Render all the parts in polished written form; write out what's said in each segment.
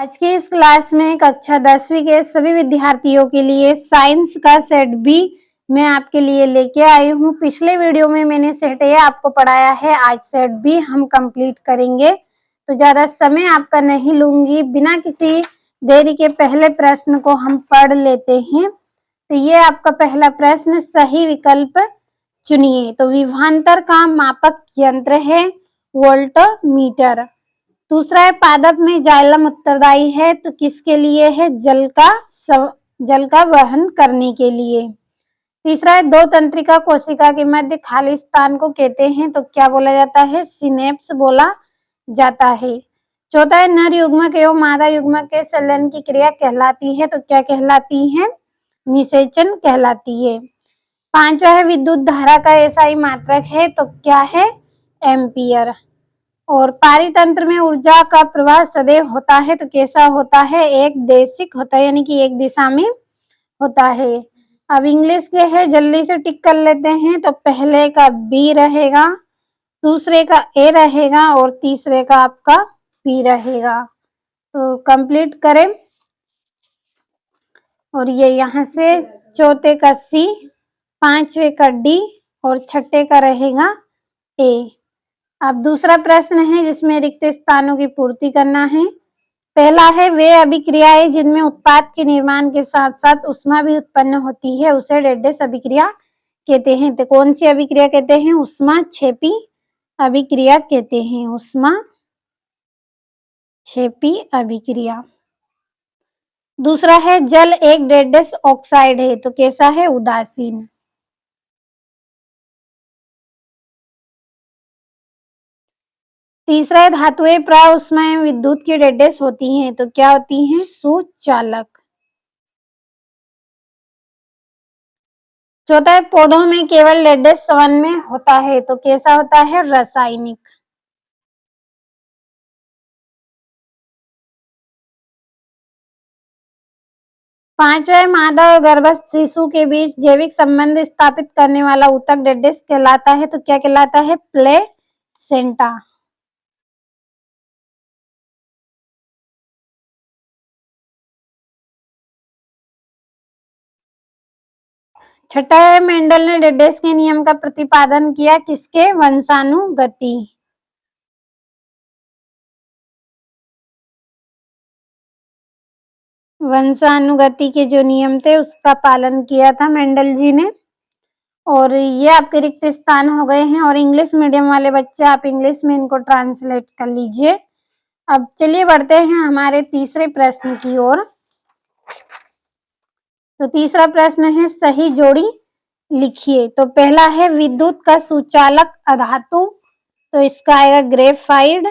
आज की इस क्लास में कक्षा 10वीं के सभी विद्यार्थियों के लिए साइंस का सेट बी मैं आपके लिए लेके आई हूँ। पिछले वीडियो में मैंने सेट ए आपको पढ़ाया है, आज सेट बी हम कंप्लीट करेंगे। तो ज्यादा समय आपका नहीं लूंगी, बिना किसी देरी के पहले प्रश्न को हम पढ़ लेते हैं। तो ये आपका पहला प्रश्न, सही विकल्प चुनिए। तो विभवांतर का मापक यंत्र है वोल्टमीटर। दूसरा है पादप में जाइलम उत्तरदायी है, तो किसके लिए है? जल का वहन करने के लिए। तीसरा है दो तंत्रिका कोशिका के मध्य खाली स्थान को कहते हैं, तो क्या बोला जाता है? सिनेप्स बोला जाता है। चौथा है नर युग्मक एवं मादा युग्मक के संलयन की क्रिया कहलाती है, तो क्या कहलाती है? निषेचन कहलाती है। पांचवा है विद्युत धारा का एसआई मात्रक है, तो क्या है? एम्पियर। और पारितंत्र में ऊर्जा का प्रवाह सदैव होता है, तो कैसा होता है? एक देशिक होता है, यानी कि एक दिशा में होता है। अब इंग्लिश के है, जल्दी से टिक कर लेते हैं। तो पहले का बी रहेगा, दूसरे का ए रहेगा और तीसरे का आपका बी रहेगा। तो कंप्लीट करें। और ये यहाँ से चौथे का सी, पांचवे का डी और छठे का रहेगा ए। अब दूसरा प्रश्न है जिसमें रिक्त स्थानों की पूर्ति करना है। पहला है वे अभिक्रियाएं जिनमें उत्पाद के निर्माण के साथ साथ ऊष्मा भी उत्पन्न होती है उसे डेडेस अभिक्रिया कहते हैं। तो कौन सी अभिक्रिया कहते हैं? ऊष्मा क्षेपी अभिक्रिया कहते हैं। ऊष्मा क्षेपी अभिक्रिया। दूसरा है जल एक डेडेस ऑक्साइड है, तो कैसा है? उदासीन। तीसरा है धातुएं प्राउष्मायन विद्युत की डेडेस होती हैं, तो क्या होती हैं? सुचालक। चौथा है पौधों में केवल डेडेस सवन में होता है, तो कैसा होता है? रासायनिक। पांचवा है मादा और गर्भस्थ शिशु के बीच जैविक संबंध स्थापित करने वाला ऊतक डेडेस कहलाता है, तो क्या कहलाता है? प्लेसेंटा। छठा है मेंडल ने डेडेस के नियम का प्रतिपादन किया, किसके? वंशानुगति। वंशानुगति के जो नियम थे उसका पालन किया था मेंडल जी ने। और ये आपके रिक्त स्थान हो गए हैं। और इंग्लिश मीडियम वाले बच्चे आप इंग्लिश में इनको ट्रांसलेट कर लीजिए। अब चलिए बढ़ते हैं हमारे तीसरे प्रश्न की ओर। तो तीसरा प्रश्न है सही जोड़ी लिखिए। तो पहला है विद्युत का सुचालक अधातु, तो इसका आएगा ग्रेफाइट।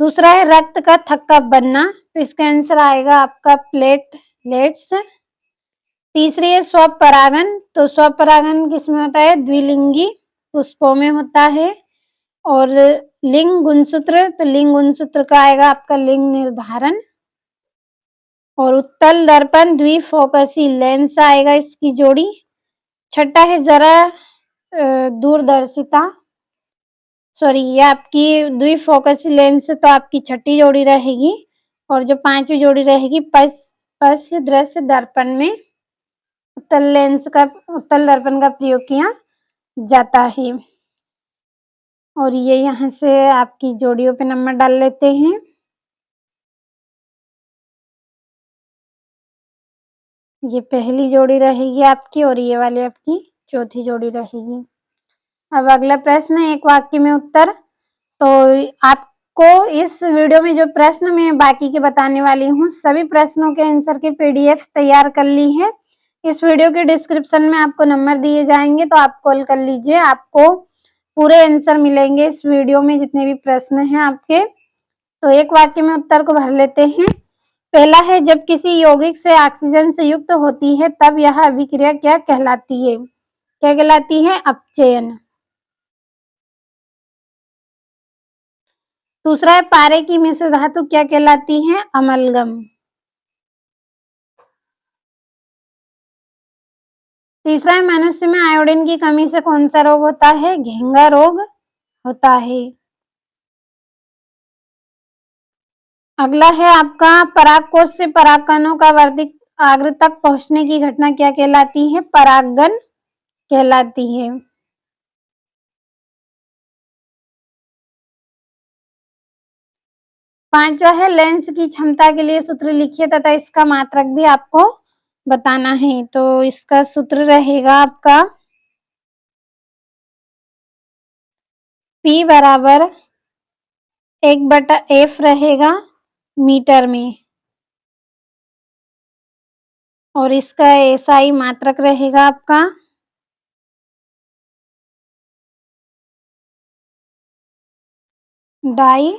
दूसरा है रक्त का थक्का बनना, तो इसका आंसर आएगा आपका प्लेटलेट्स। तीसरी है स्वपरागन, तो स्वपरागन किसमें होता है? द्विलिंगी पुष्पों में होता है। और लिंग गुणसूत्र, तो लिंग गुणसूत्र का आएगा आपका लिंग निर्धारण। और उत्तल दर्पण द्विफोकसी लेंस आएगा इसकी जोड़ी। छठा है जरा दूरदर्शिता, सॉरी ये आपकी द्विफोकसी लेंस, तो आपकी छठी जोड़ी रहेगी। और जो पांचवी जोड़ी रहेगी पश्च दृश्य दर्पण में उत्तल दर्पण का प्रयोग किया जाता है। और ये यहाँ से आपकी जोड़ियों पे नंबर डाल लेते हैं। ये पहली जोड़ी रहेगी आपकी और ये वाली आपकी चौथी जोड़ी रहेगी। अब अगला प्रश्न है एक वाक्य में उत्तर। तो आपको इस वीडियो में जो प्रश्न मैं बाकी के बताने वाली हूँ सभी प्रश्नों के आंसर की पीडीएफ तैयार कर ली है। इस वीडियो के डिस्क्रिप्शन में आपको नंबर दिए जाएंगे, तो आप कॉल कर लीजिए, आपको पूरे आंसर मिलेंगे इस वीडियो में जितने भी प्रश्न हैं आपके। तो एक वाक्य में उत्तर को भर लेते हैं। पहला है जब किसी यौगिक से ऑक्सीजन से युक्त होती है तब यह अभिक्रिया क्या कहलाती है? क्या कहलाती है? अपचयन। दूसरा है पारे की मिश्र धातु क्या कहलाती है? अमलगम। तीसरा है मनुष्य में आयोडीन की कमी से कौन सा रोग होता है? घेंगा रोग होता है। अगला है आपका परागकोश से परागकणों का वर्धित अग्र तक पहुंचने की घटना क्या कहलाती है? परागन कहलाती है। पांचवा है लेंस की क्षमता के लिए सूत्र लिखिए तथा इसका मात्रक भी आपको बताना है। तो इसका सूत्र रहेगा आपका P बराबर 1/F रहेगा मीटर में, और इसका SI मात्रक रहेगा आपका डाई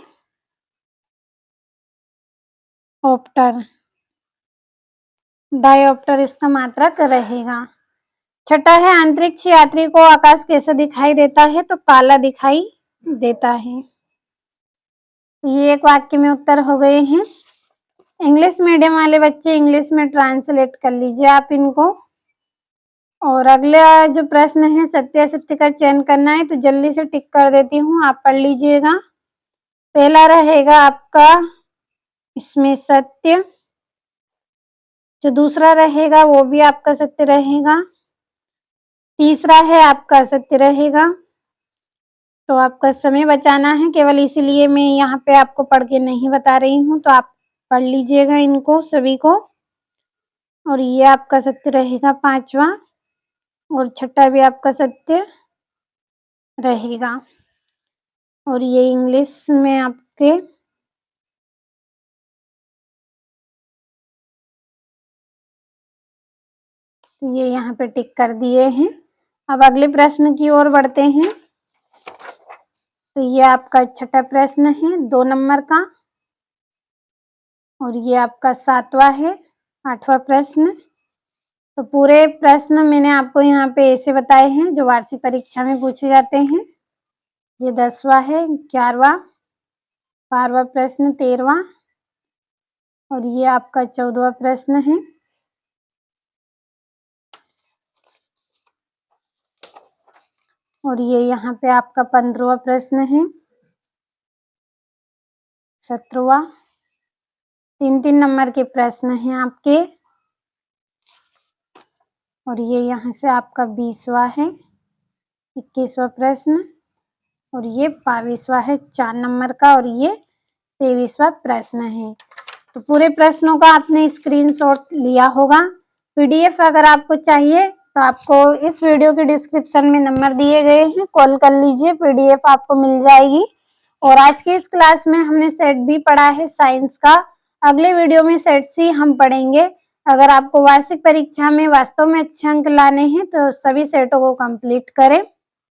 ऑप्टर, डायऑप्टर इसका मात्रक रहेगा। छठा है अंतरिक्ष यात्री को आकाश कैसा दिखाई देता है? तो काला दिखाई देता है। ये एक वाक्य में उत्तर हो गए हैं। इंग्लिश मीडियम वाले बच्चे इंग्लिश में ट्रांसलेट कर लीजिए आप इनको। और अगला जो प्रश्न है सत्य असत्य का चयन करना है, तो जल्दी से टिक कर देती हूँ, आप पढ़ लीजिएगा। पहला रहेगा आपका इसमें सत्य, जो दूसरा रहेगा वो भी आपका सत्य रहेगा, तीसरा है आपका सत्य रहेगा। तो आपका समय बचाना है केवल, इसीलिए मैं यहाँ पे आपको पढ़ के नहीं बता रही हूँ, तो आप पढ़ लीजिएगा इनको सभी को। और ये आपका सत्य रहेगा पांचवा, और छठा भी आपका सत्य रहेगा। और ये इंग्लिश में आपके ये यहाँ पे टिक कर दिए हैं। अब अगले प्रश्न की ओर बढ़ते हैं। तो ये आपका छठा प्रश्न है 2 नंबर का, और ये आपका 7वां है 8वां प्रश्न। तो पूरे प्रश्न मैंने आपको यहाँ पे ऐसे बताए हैं जो वार्षिक परीक्षा में पूछे जाते हैं। ये 10वां है, 11वां, 12वां प्रश्न, 13वां, और ये आपका 14वां प्रश्न है। और ये यहाँ पे आपका 15वां प्रश्न है, 17वां। 3-3 नंबर के प्रश्न हैं आपके। और ये यहाँ से आपका 20वां है, 21वां प्रश्न, और ये 22वां है 4 नंबर का, और ये 23वां प्रश्न है। तो पूरे प्रश्नों का आपने स्क्रीनशॉट लिया होगा। PDF अगर आपको चाहिए तो आपको इस वीडियो के डिस्क्रिप्शन में नंबर दिए गए हैं, कॉल कर लीजिए, PDF आपको मिल जाएगी। और आज की इस क्लास में हमने सेट बी पढ़ा है साइंस का। अगले वीडियो में सेट सी हम पढ़ेंगे। अगर आपको वार्षिक परीक्षा में वास्तव में अच्छे अंक लाने हैं तो सभी सेटों को कंप्लीट करें।